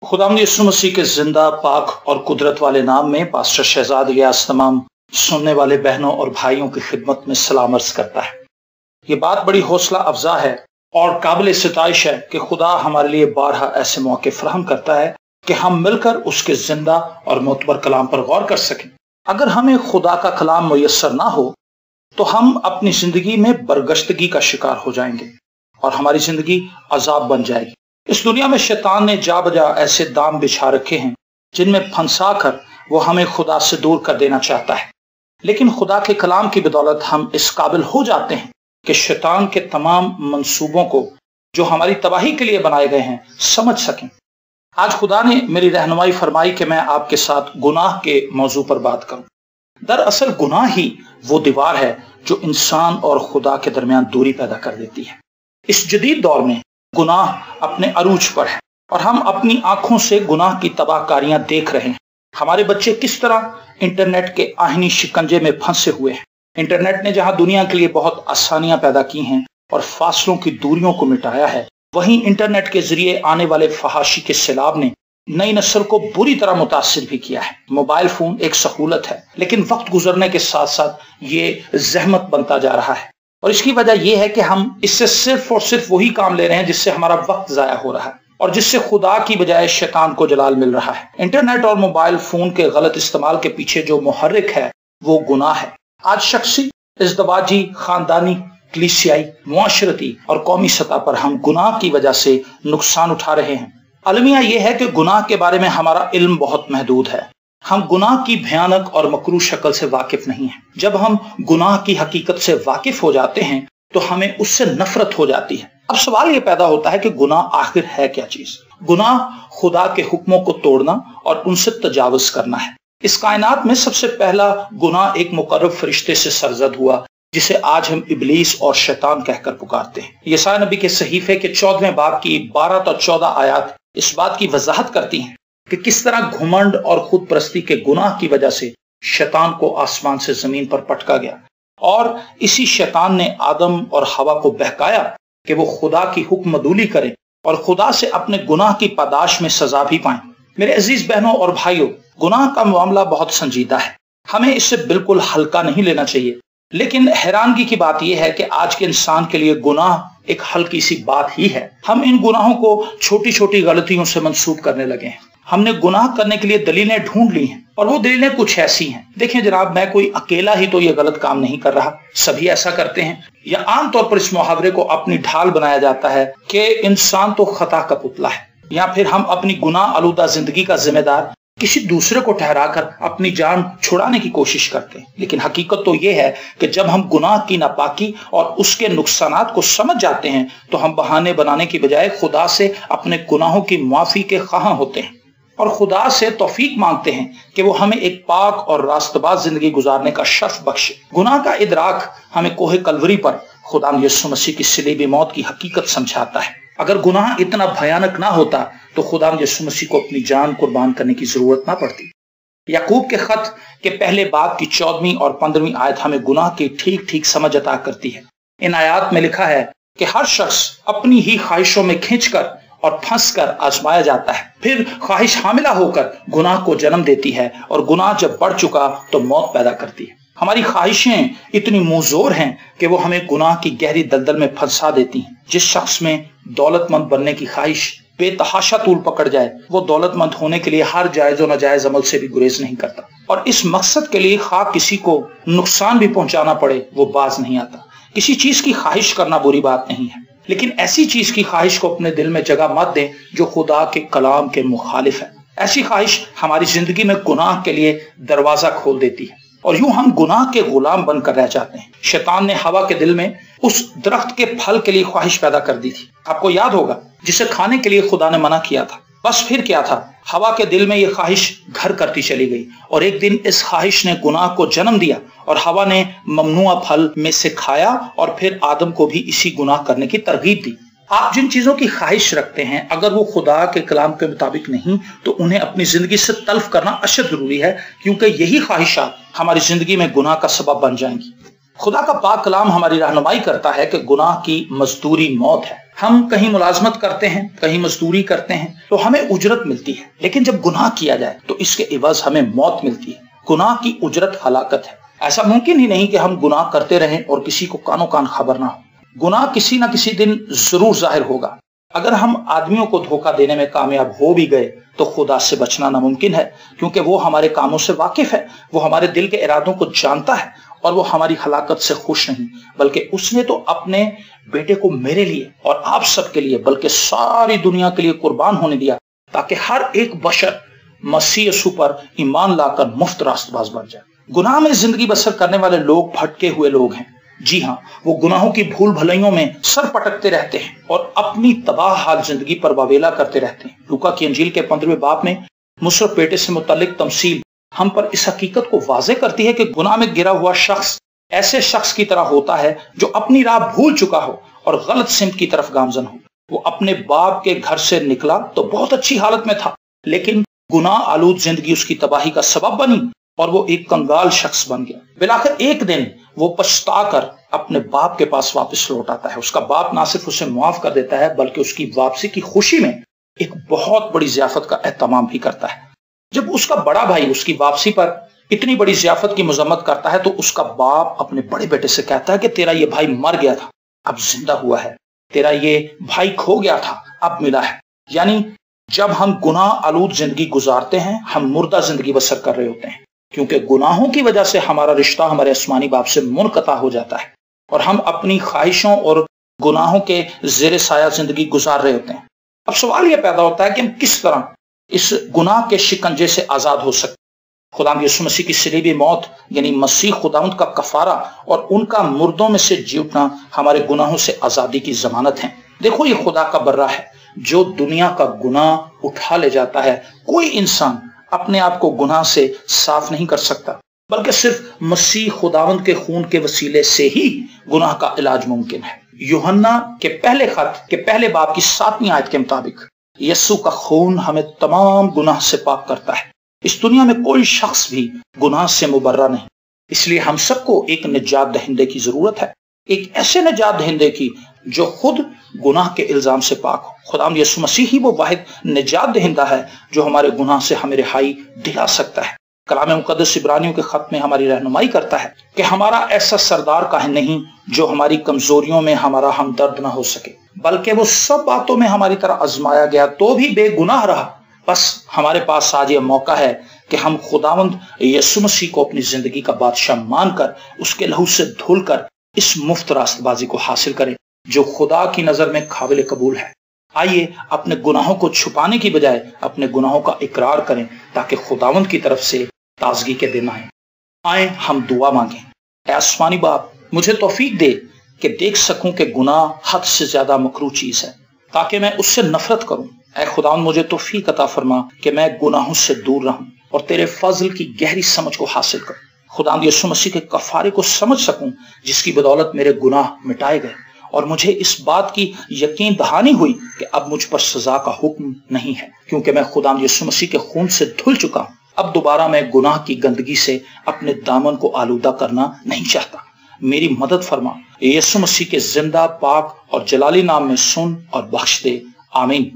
خداوند یسوع مسیح کے زندہ، پاک اور قدرت والے نام میں پاسٹر شہزاد الیاس تمام سننے والے بہنوں اور بھائیوں کی خدمت میں سلام عرض کرتا ہے۔ یہ بات بڑی حوصلہ افزا ہے اور قابل ستائش ہے کہ خدا ہمارے لیے بارہا ایسے موقع فراہم کرتا ہے کہ ہم مل کر اس کے زندہ اور معتبر کلام پر غور کر سکیں۔ اگر ہمیں خدا کا کلام میسر نہ ہو تو ہم اپنی زندگی میں برگشتگی کا شکار ہو جائیں گے اور ہماری زندگی عذاب بن جائے گی۔ اس دنیا میں شیطان نے جا بجا ایسے دام بچھا رکھے ہیں جن میں پھنسا کر وہ ہمیں خدا سے دور کر دینا چاہتا ہے، لیکن خدا کے کلام کی بدولت ہم اس قابل ہو جاتے ہیں کہ شیطان کے تمام منصوبوں کو جو ہماری تباہی کے لیے بنائے گئے ہیں سمجھ سکیں۔ آج خدا نے میری رہنمائی فرمائی کہ میں آپ کے ساتھ گناہ کے موضوع پر بات کروں۔ دراصل گناہ ہی وہ دیوار ہے جو انسان اور خدا کے درمیان دوری پیدا کر دیتی ہے۔ اس جدید دور میں گناہ اپنے عروج پر ہے اور ہم اپنی آنکھوں سے گناہ کی تباہ کاریاں دیکھ رہے ہیں۔ ہمارے بچے کس طرح انٹرنیٹ کے آہنی شکنجے میں پھنسے ہوئے ہیں۔ انٹرنیٹ نے جہاں دنیا کے لیے بہت آسانیاں پیدا کی ہیں اور فاصلوں کی دوریوں کو مٹایا ہے، وہیں انٹرنیٹ کے ذریعے آنے والے فحاشی کے سیلاب نے نئی نسل کو بری طرح متاثر بھی کیا ہے۔ موبائل فون ایک سہولت ہے، لیکن وقت گزرنے کے ساتھ ساتھ یہ زحمت بنتا جا رہا ہے، اور اس کی وجہ یہ ہے کہ ہم اس سے صرف اور صرف وہی کام لے رہے ہیں جس سے ہمارا وقت ضائع ہو رہا ہے اور جس سے خدا کی بجائے شیطان کو جلال مل رہا ہے۔ انٹرنیٹ اور موبائل فون کے غلط استعمال کے پیچھے جو محرک ہے وہ گناہ ہے۔ آج شخصی، ازدواجی، خاندانی، کلیسیائی، معاشرتی اور قومی سطح پر ہم گناہ کی وجہ سے نقصان اٹھا رہے ہیں۔ المیہ یہ ہے کہ گناہ کے بارے میں ہمارا علم بہت محدود ہے۔ ہم گناہ کی بھیانک اور مکروہ شکل سے واقف نہیں ہیں۔ جب ہم گناہ کی حقیقت سے واقف ہو جاتے ہیں تو ہمیں اس سے نفرت ہو جاتی ہے۔ اب سوال یہ پیدا ہوتا ہے کہ گناہ آخر ہے کیا چیز؟ گناہ خدا کے حکموں کو توڑنا اور ان سے تجاوز کرنا ہے۔ اس کائنات میں سب سے پہلا گناہ ایک مقرب فرشتے سے سرزد ہوا جسے آج ہم ابلیس اور شیطان کہہ کر پکارتے ہیں۔ یسائی نبی کے صحیفے کے 14ویں باب کی 12 تا 14 آیات اس بات کی وضاحت کرتی ہیں کہ کس طرح گھمنڈ اور خود پرستی کے گناہ کی وجہ سے شیطان کو آسمان سے زمین پر پٹکا گیا، اور اسی شیطان نے آدم اور حوا کو بہکایا کہ وہ خدا کی حکم عدولی کریں اور خدا سے اپنے گناہ کی پاداش میں سزا بھی پائیں۔ میرے عزیز بہنوں اور بھائیوں، گناہ کا معاملہ بہت سنجیدہ ہے، ہمیں اسے بالکل ہلکا نہیں لینا چاہیے، لیکن حیرانگی کی بات یہ ہے کہ آج کے انسان کے لیے گناہ ایک ہلکی سی بات ہی ہے۔ ہم ان گناہوں کو چھوٹی چھوٹی غلطیوں سے منسوب کرنے لگے ہیں۔ ہم نے گناہ کرنے کے لیے دلیلیں ڈھونڈ لی ہیں، اور وہ دلیلیں کچھ ایسی ہیں۔ دیکھیں جناب، میں کوئی اکیلا ہی تو یہ غلط کام نہیں کر رہا، سبھی ایسا کرتے ہیں۔ یا عام طور پر اس محاورے کو اپنی ڈھال بنایا جاتا ہے کہ انسان تو خطا کا پتلا ہے، یا پھر ہم اپنی گناہ آلودہ زندگی کا ذمہ دار کسی دوسرے کو ٹھہرا کر اپنی جان چھڑانے کی کوشش کرتے ہیں۔ لیکن حقیقت تو یہ ہے کہ جب ہم گناہ کی ناپاکی اور اس کے نقصانات کو سمجھ جاتے ہیں تو ہم بہانے بنانے کی بجائے خدا سے اپنے گناہوں کی معافی کے خواہاں ہوتے ہیں اور خدا سے توفیق مانگتے ہیں کہ وہ ہمیں ایک پاک اور راست باز زندگی گزارنے کا شرف بخشے۔ گناہ کا ادراک ہمیں کوہ کلوری پر خدا یسوع مسیح کی صلیبی موت کی حقیقت سمجھاتا ہے۔ اگر گناہ اتنا بھیانک نہ ہوتا تو خدا یسوع مسیح کو اپنی جان قربان کرنے کی ضرورت نہ پڑتی۔ یعقوب کے خط کے پہلے باب کی 14ویں اور 15ویں آیت ہمیں گناہ کی ٹھیک ٹھیک سمجھ عطا کرتی ہے۔ ان آیات میں لکھا ہے کہ ہر شخص اپنی ہی خواہشوں میں کھنچ کر اور پھنس کر آزمایا جاتا ہے، پھر خواہش حاملہ ہو کر گناہ کو جنم دیتی ہے، اور گناہ جب بڑھ چکا تو موت پیدا کرتی ہے۔ ہماری خواہشیں اتنی منظور ہیں کہ وہ ہمیں گناہ کی گہری دلدل میں پھنسا دیتی ہیں۔ جس شخص میں دولت مند بننے کی خواہش بے تحاشا طول پکڑ جائے، وہ دولت مند ہونے کے لیے ہر جائز و ناجائز عمل سے بھی گریز نہیں کرتا، اور اس مقصد کے لیے خواہ کسی کو نقصان بھی پہنچانا پڑے وہ باز نہیں آتا۔ کسی چیز کی خواہش کرنا بری بات نہیں ہے، لیکن ایسی چیز کی خواہش کو اپنے دل میں جگہ مت دیں جو خدا کے کلام کے مخالف ہے۔ ایسی خواہش ہماری زندگی میں گناہ کے لیے دروازہ کھول دیتی ہے، اور یوں ہم گناہ کے غلام بن کر رہ جاتے ہیں۔ شیطان نے حوا کے دل میں اس درخت کے پھل کے لیے خواہش پیدا کر دی تھی، آپ کو یاد ہوگا، جسے کھانے کے لیے خدا نے منع کیا تھا۔ بس پھر کیا تھا، حوا کے دل میں یہ خواہش گھر کرتی چلی گئی، اور ایک دن اس خواہش نے گناہ کو جنم دیا، اور حوا نے ممنوع پھل میں سے کھایا، اور پھر آدم کو بھی اسی گناہ کرنے کی ترغیب دی۔ آپ جن چیزوں کی خواہش رکھتے ہیں اگر وہ خدا کے کلام کے مطابق نہیں تو انہیں اپنی زندگی سے تلف کرنا اشد ضروری ہے، کیونکہ یہی خواہشات ہماری زندگی میں گناہ کا سبب بن جائیں گی۔ خدا کا پاک کلام ہماری رہنمائی کرتا ہے کہ گناہ کی مزدوری موت ہے۔ ہم کہیں ملازمت کرتے ہیں، کہیں مزدوری کرتے ہیں تو ہمیں اجرت ملتی ہے، لیکن جب گناہ کیا جائے تو اس کے عوض ہمیں موت ملتی ہے۔ گناہ کی اجرت ہلاکت ہے۔ ایسا ممکن ہی نہیں کہ ہم گناہ کرتے رہیں اور کسی کو کانوں کان خبر نہ ہو۔ گناہ کسی نہ کسی دن ضرور ظاہر ہوگا۔ اگر ہم آدمیوں کو دھوکہ دینے میں کامیاب ہو بھی گئے تو خدا سے بچنا ناممکن ہے، کیونکہ وہ ہمارے کاموں سے واقف ہے، وہ ہمارے دل کے ارادوں کو جانتا ہے، اور وہ ہماری ہلاکت سے خوش نہیں، بلکہ اس نے تو اپنے بیٹے کو میرے لیے اور آپ سب کے لیے بلکہ ساری دنیا کے لیے قربان ہونے دیا، تاکہ ہر ایک بشر مسیح یسوع پر ایمان لا کر مفت راست باز بن جائے۔ گناہ میں زندگی بسر کرنے والے لوگ بھٹکے ہوئے لوگ ہیں۔ جی ہاں، وہ گناہوں کی بھول بھلائیوں میں سر پٹکتے رہتے ہیں اور اپنی تباہ حال زندگی پر واویلا کرتے رہتے ہیں۔ لوکا کی انجیل کے 15ویں باب میں مصر بیٹے سے متعلق تمثیل ہم پر اس حقیقت کو واضح کرتی ہے کہ گناہ میں گرا ہوا شخص ایسے شخص کی طرح ہوتا ہے جو اپنی راہ بھول چکا ہو اور غلط سمت کی طرف گامزن ہو۔ وہ اپنے باپ کے گھر سے نکلا تو بہت اچھی حالت میں تھا، لیکن گناہ آلود زندگی اس کی تباہی کا سبب بنی اور وہ ایک کنگال شخص بن گیا۔ بالآخر ایک دن وہ پچھتا کر اپنے باپ کے پاس واپس لوٹ آتا ہے۔ اس کا باپ نہ صرف اسے معاف کر دیتا ہے بلکہ اس کی واپسی کی خوشی میں ایک بہت بڑی ضیافت کا اہتمام بھی کرتا ہے۔ جب اس کا بڑا بھائی اس کی واپسی پر اتنی بڑی ضیافت کی مذمت کرتا ہے تو اس کا باپ اپنے بڑے بیٹے سے کہتا ہے کہ تیرا یہ بھائی مر گیا تھا، اب زندہ ہوا ہے، تیرا یہ بھائی کھو گیا تھا، اب ملا ہے۔ یعنی جب ہم گناہ آلود زندگی گزارتے ہیں ہم مردہ زندگی بسر کر رہے ہوتے ہیں، کیونکہ گناہوں کی وجہ سے ہمارا رشتہ ہمارے آسمانی باپ سے منقطع ہو جاتا ہے اور ہم اپنی خواہشوں اور گناہوں کے زیر سایہ زندگی گزار رہے ہوتے ہیں۔ اب سوال یہ پیدا ہوتا ہے کہ ہم کس طرح اس گناہ کے شکنجے سے آزاد ہو سکتے ہیں۔ خداوند یسوع مسیح کی صلیبی موت یعنی مسیح خداوند کا کفارہ اور ان کا مردوں میں سے جی اٹھنا ہمارے گناہوں سے آزادی کی ضمانت ہے۔ دیکھو یہ خدا کا برہ ہے جو دنیا کا گناہ اٹھا لے جاتا ہے۔ کوئی انسان اپنے آپ کو گناہ سے صاف نہیں کر سکتا، بلکہ صرف مسیح خداوند کے خون کے وسیلے سے ہی گناہ کا علاج ممکن ہے۔ یوحنا کے پہلے خط کے پہلے باب کی 7ویں آیت کے مطابق یسوع کا خون ہمیں تمام گناہ سے پاک کرتا ہے۔ اس دنیا میں کوئی شخص بھی گناہ سے مبرہ نہیں، اس لیے ہم سب کو ایک نجات دہندے کی ضرورت ہے، ایک ایسے نجات دہندے کی جو خود گناہ کے الزام سے پاک ہو۔ خداوند یسوع مسیح ہی وہ واحد نجات دہندہ ہے جو ہمارے گناہ سے ہمیں رہائی دلا سکتا ہے۔ کلام مقدس عبرانیوں کے خط میں ہماری رہنمائی کرتا ہے کہ ہمارا ایسا سردار کاہن نہیں جو ہماری کمزوریوں میں ہمارا ہمدرد نہ ہو سکے، بلکہ وہ سب باتوں میں ہماری طرح آزمایا گیا تو بھی بے گناہ رہا۔ بس ہمارے پاس آج یہ موقع ہے کہ ہم خداوند یسوع مسیح کو اپنی زندگی کا بادشاہ مان کر اس کے لہو سے دھل کر اس مفت راست بازی کو حاصل کریں جو خدا کی نظر میں قابل قبول ہے۔ آئیے اپنے گناہوں کو چھپانے کی بجائے اپنے گناہوں کا اقرار کریں تاکہ خداوند کی طرف سے تازگی کے دن آئیں ہم دعا مانگیں۔ اے آسمانی باپ، مجھے توفیق دے کہ دیکھ سکوں کہ گناہ حد سے زیادہ مکروہ چیز ہے تاکہ میں اس سے نفرت کروں۔ اے خداوند مجھے توفیق عطا فرما کہ میں گناہوں سے دور رہوں اور تیرے فضل کی گہری سمجھ کو حاصل کروں۔ خداوند یسوع مسیح کے کفارے کو سمجھ سکوں جس کی بدولت میرے گناہ مٹائے گئے، اور مجھے اس بات کی یقین دہانی ہوئی کہ اب مجھ پر سزا کا حکم نہیں ہے، کیونکہ میں خداوند یسوع مسیح کے خون سے دھل چکا ہوں۔ اب دوبارہ میں گناہ کی گندگی سے اپنے دامن کو آلودہ کرنا نہیں چاہتا۔ میری مدد فرما، یسوع مسیح کے زندہ، پاک اور جلالی نام میں سن اور بخش دے، آمین۔